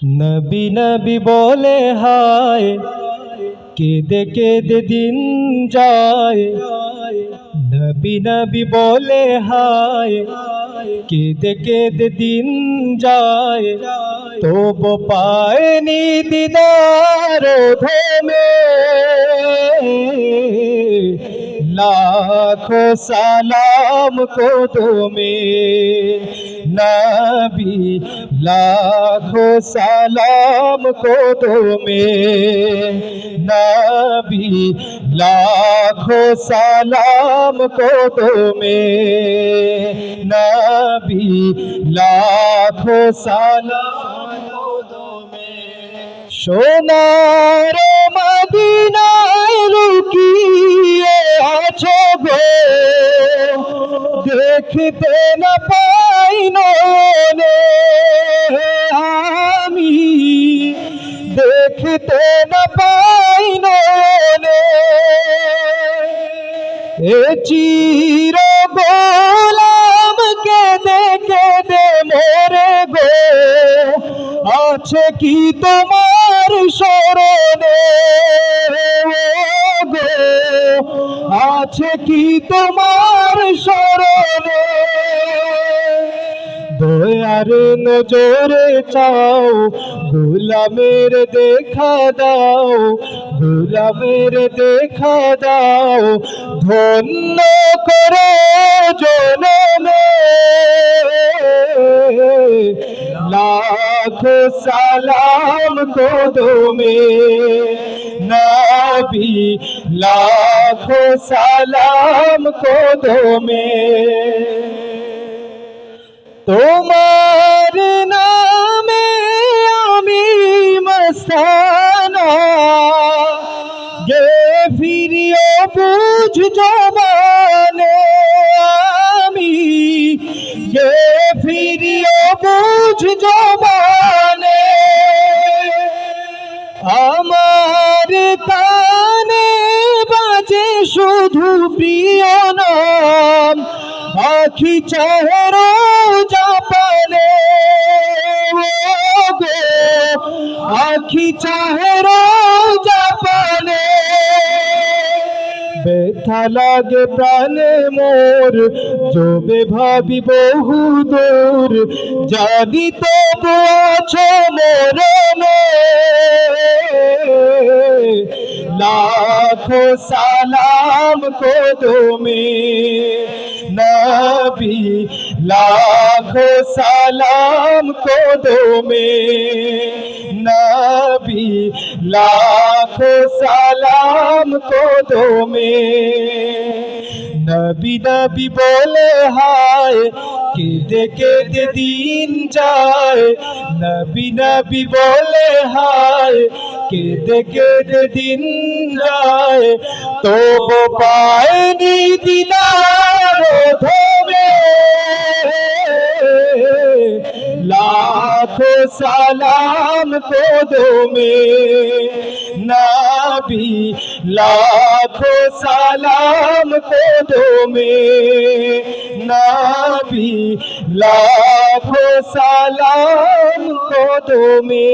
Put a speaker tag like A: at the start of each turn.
A: নবী নবী বলে হায়, কেঁদে কেঁদে দিন যায়। নবী নবী বলে হায়, কেঁদে কেঁদে দিন যায়। তবু পায়নি দিদার ধমে, লাখো সালাম কদমে। নবী লাখো সালাম কদমে, নবী লাখো সালাম কদমে, নবী লাখো সালাম কদমে। সোনার মদিনায় লুকিয়ে আছো গো, দেখতে না পাই নয়নে আমি, দেখতে না পাই নয়নে। এ চির গোলাম কেঁদে কেঁদে মরে গো, আছে কি তোমার স্মরণে গো, আছে কি তোমার স্মরণে। দয়ার নজরে চাও, গোলামের দেখা দাও, গোলামের দেখা দাও। ধন্য করে জনমে, লাখো সালাম কদমে, নবী লাখো সালাম কদমে। তোমার নামে আমি মস্তানা, গে ফিরিও বুঝ জবানে আমি, গে ফিরিও বুঝ জবানে। আমার কানে বাজে শুধু প্রিয় নাম, আখি চাহেরো জাপানে গো, আখি চাহেরো জাপানে। ব্যথা লাগে প্রাণে মোর, যবে ভাবি বহু দূর, জানি তবু আছো মরণে। লাখো সালাম কদমে, নবী লাখো সালাম কদমে, নবী লাখো সালাম কদমে। নবী নবী বলে হায়, কেঁদে কেঁদে দিন যায়। নবী নবী বলে হায়, কেঁদে কেঁদে দিন যায়। তবু পায়নি দিদার ধমে, লাখো সালাম কদমে, নবী লাখো সালাম কদমে, নবী লাখো সালাম কদমে।